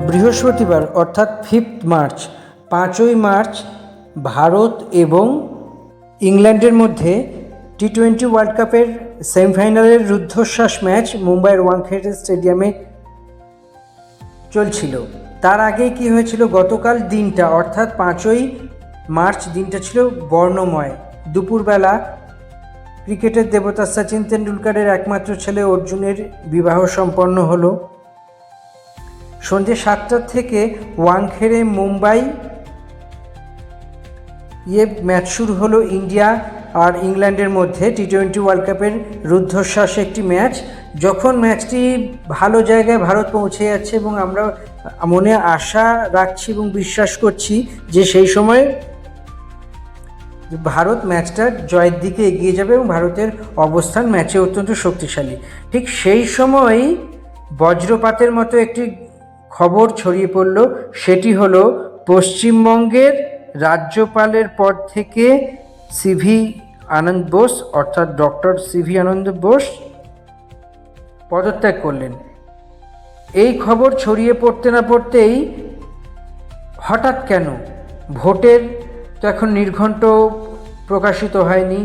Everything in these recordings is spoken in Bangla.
বৃহস্পতিবার অর্থাৎ 5 মার্চ 5ই মার্চ ভারত এবং ইংল্যান্ডের মধ্যে টি-20 ওয়ার্ল্ড কাপের সেমিফাইনালের রুদ্ধশ্বাস ম্যাচ মুম্বাইয়ের ওয়াংখেড়ে স্টেডিয়ামে চলছিল। তার আগে কি হয়েছিল, গতকাল দিনটা অর্থাৎ 5ই মার্চ দিনটা ছিল বর্ণময়। দুপুরবেলা ক্রিকেটের দেবতা সচিন তেন্ডুলকরের একমাত্র ছেলে অর্জুনের বিবাহ সম্পন্ন হলো। সন্ধ্যে 7টা থেকে ওয়াংখেড়ে মুম্বাই ম্যাচ শুরু হলো ইন্ডিয়া আর ইংল্যান্ডের মধ্যে টি-20 ওয়ার্ল্ড কাপের রুদ্ধশ্বাস একটি ম্যাচ। যখন ম্যাচটি ভালো জায়গায় ভারত পৌঁছে যাচ্ছে এবং আমরা মনে আশা রাখছি এবং বিশ্বাস করছি যে সেই সময় ভারত ম্যাচটা জয়ের দিকে এগিয়ে যাবে এবং ভারতের অবস্থান ম্যাচে অত্যন্ত শক্তিশালী, ঠিক সেই সময়ই বজ্রপাতের মতো একটি খবর ছড়িয়ে পড়ল। সেটি হলো পশ্চিমবঙ্গের রাজ্যপালের পদ থেকে সিভি আনন্দ বোস অর্থাৎ ডক্টর সিভি আনন্দ বোস পদত্যাগ করলেন। এই খবর ছড়িয়ে পড়তে না পড়তেই হঠাৎ কেন, ভোটের তো এখন নির্ঘণ্ট প্রকাশিত হয়নি,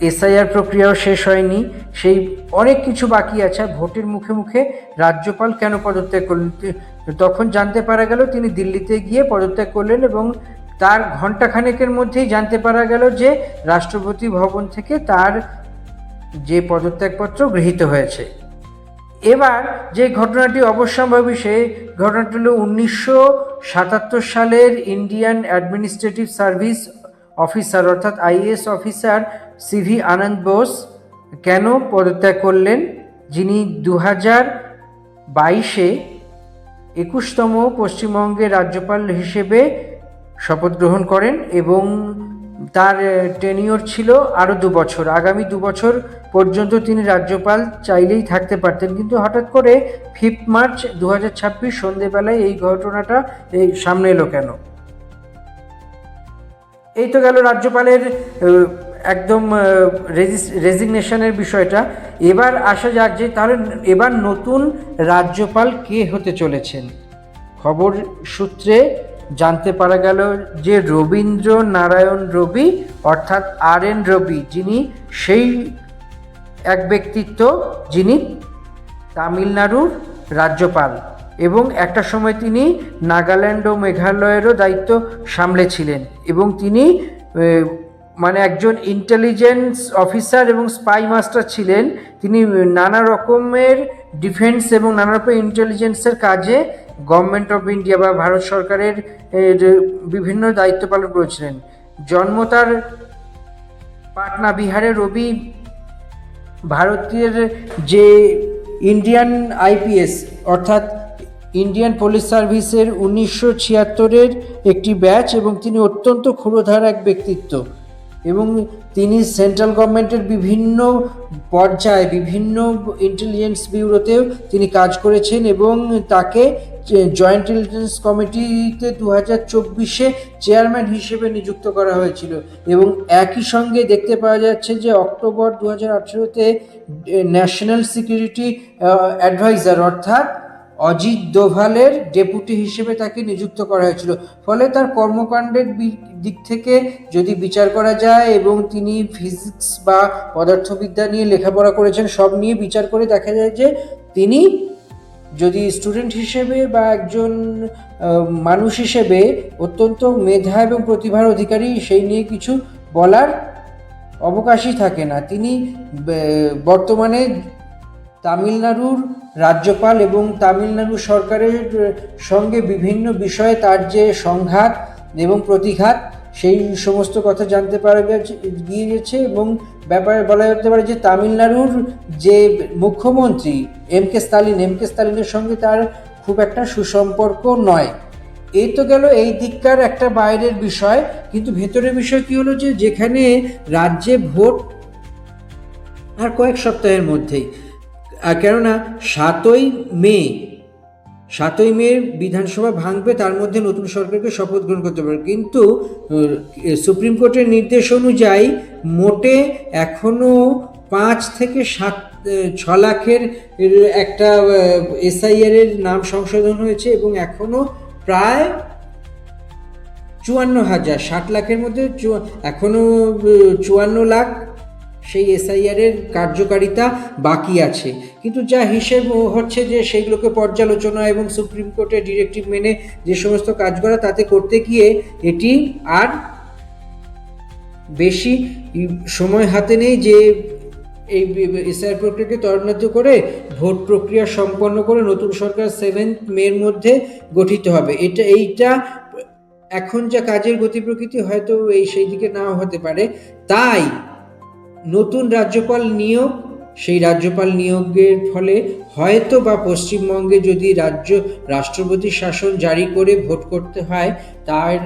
এসআইআর প্রক্রিয়াও শেষ হয়নি, সেই অনেক কিছু বাকি আছে। ভোটের মুখে মুখে রাজ্যপাল কেন পদত্যাগ করলেন, তখন জানতে পারা গেল তিনি দিল্লিতে গিয়ে পদত্যাগ করলেন এবং তার ঘণ্টাখানেকের মধ্যেই জানতে পারা গেল যে রাষ্ট্রপতি ভবন থেকে তার যে পদত্যাগপত্র গৃহীত হয়েছে। এবার যে ঘটনাটি অবশ্যম্ভাবী, সেই ঘটনাটি হল 1977 সালের ইন্ডিয়ান অ্যাডমিনিস্ট্রেটিভ সার্ভিস অফিসার অর্থাৎ আইএএস অফিসার সিভি আনন্দ বোস কেন পদত্যাগ করলেন, যিনি 2022-এ 21তম পশ্চিমবঙ্গের রাজ্যপাল হিসেবে শপথ গ্রহণ করেন এবং তার টেনিওর ছিল আরও 2 বছর। আগামী 2 বছর পর্যন্ত তিনি রাজ্যপাল চাইলেই থাকতে পারতেন, কিন্তু হঠাৎ করে 5 মার্চ 2026 সন্ধেবেলায় এই ঘটনাটা সামনে এলো কেন। এই তো গেল রাজ্যপালের একদম রেজিগনেশনের বিষয়টা। এবার আসা যাক যে তাহলে এবার নতুন রাজ্যপাল কে হতে চলেছেন। খবর সূত্রে জানতে পারা গেল যে রবীন্দ্র নারায়ণ রবি অর্থাৎ RN রবি, যিনি সেই এক ব্যক্তিত্ব যিনি তামিলনাড়ুর রাজ্যপাল এবং একটা সময় তিনি নাগাল্যান্ড ও মেঘালয়েরও দায়িত্ব সামলেছিলেন এবং তিনি মানে একজন ইন্টেলিজেন্স অফিসার এবং স্পাই মাস্টার ছিলেন। তিনি নানা রকমের ডিফেন্স এবং নানা রকমের ইন্টেলিজেন্সের কাজে গভর্নমেন্ট অফ ইন্ডিয়া বা ভারত সরকারের বিভিন্ন দায়িত্ব পালন করেছিলেন। জন্ম তার পাটনা, বিহারে। রবি ভারতের যে ইন্ডিয়ান আইপিএস অর্থাৎ ইন্ডিয়ান পুলিশ সার্ভিসের 1976-এর একটি ব্যাচ এবং তিনি অত্যন্ত ক্ষুরধার এক ব্যক্তিত্ব এবং তিনি সেন্ট্রাল গভর্নমেন্টের বিভিন্ন পর্যায়ে বিভিন্ন ইন্টেলিজেন্স ব্যুরোতেও তিনি কাজ করেছেন এবং তাকে জয়েন্ট ইন্টেলিজেন্স কমিটিতে 2024-এ চেয়ারম্যান হিসেবে নিযুক্ত করা হয়েছিল এবং একই সঙ্গে দেখতে পাওয়া যাচ্ছে যে অক্টোবর 2018-তে ন্যাশনাল সিকিউরিটি অ্যাডভাইজার অর্থাৎ অজিত দোভালের ডেপুটি হিসেবে তাকে নিযুক্ত করা হয়েছিল। ফলে তার কর্মকাণ্ডের দিক থেকে যদি বিচার করা যায় এবং তিনি ফিজিক্স বা পদার্থবিদ্যা নিয়ে লেখাপড়া করেছেন, সব নিয়ে বিচার করে দেখা যায় যে তিনি যদি স্টুডেন্ট হিসেবে বা একজন মানুষ হিসেবে অত্যন্ত মেধা এবং প্রতিভার অধিকারী, সেই নিয়ে কিছু বলার অবকাশই থাকে না। তিনি বর্তমানে তামিলনাড়ুর রাজ্যপাল এবং তামিলনাড়ু সরকারের সঙ্গে বিভিন্ন বিষয়ে তার যে সংঘাত এবং প্রতিঘাত সেই সমস্ত কথা জানতে পারা গিয়েছে এবং ব্যাপারে বলা যেতে পারে যে তামিলনাড়ুর যে মুখ্যমন্ত্রী এম কে স্টালিনের সঙ্গে তার খুব একটা সুসম্পর্ক নয়। এই তো গেল এই দিককার একটা বাইরের বিষয়, কিন্তু ভেতরের বিষয় কি হলো যে যেখানে রাজ্যে ভোট আর কয়েক সপ্তাহের মধ্যেই, কেননা 7ই মে বিধানসভা ভাঙবে, তার মধ্যে নতুন সরকারকে শপথ গ্রহণ করতে পারে, কিন্তু সুপ্রিম কোর্টের নির্দেশ অনুযায়ী মোটে এখনও 6 লাখের একটা এসআইআর এর নাম সংশোধন হয়েছে এবং এখনো প্রায় 54,000, 60 লাখের মধ্যে এখনো 54 লাখ সেই এসআইআর এর কার্যকারিতা বাকি আছে। কিন্তু যা হিসেব হচ্ছে যে সেইগুলোকে পর্যালোচনা এবং সুপ্রিম কোর্টের ডিরেক্টিভ মেনে যে সমস্ত কাজ করা, তাতে করতে গিয়ে এটি আর বেশি সময় হাতে নেই যে এই এসআইআর প্রক্রিয়াকে ত্বরান্বিত করে ভোট প্রক্রিয়া সম্পন্ন করে নতুন সরকার 7 মের মধ্যে গঠিত হবে। এইটা এখন যা কাজের গতি প্রকৃতি হয়তো সেই দিকে নাও হতে পারে। তাই নতুন রাজ্যপাল নিয়োগ, সেই রাজ্যপাল নিয়োগের ফলে হয়তো বা পশ্চিমবঙ্গে যদি রাষ্ট্রপতি শাসন জারি করে ভোট করতে হয়, তার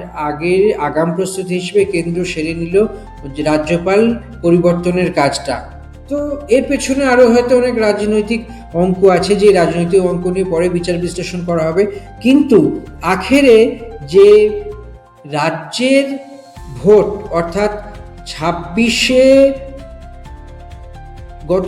আগাম প্রস্তুতি হিসেবে কেন্দ্র সেরে নিল রাজ্যপাল পরিবর্তনের কাজটা। তো এর পেছনে আরও হয়তো অনেক রাজনৈতিক অঙ্ক আছে, যে রাজনৈতিক অঙ্ক নিয়ে পরে বিচার বিশ্লেষণ করা হবে। কিন্তু আখেরে যে রাজ্যের ভোট অর্থাৎ 26-এ গত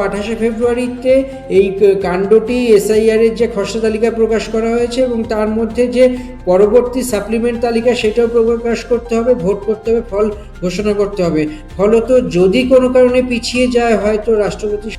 28শে ফেব্রুয়ারিতে এই কাণ্ডটি এসআইআর এর যে খসড়া তালিকা প্রকাশ করা হয়েছে এবং তার মধ্যে যে পরবর্তী সাপ্লিমেন্ট তালিকা সেটাও প্রকাশ করতে হবে, ভোট করতে হবে, ফল ঘোষণা করতে হবে। ফলত যদি কোনো কারণে পিছিয়ে যায় হয়তো রাষ্ট্রপতি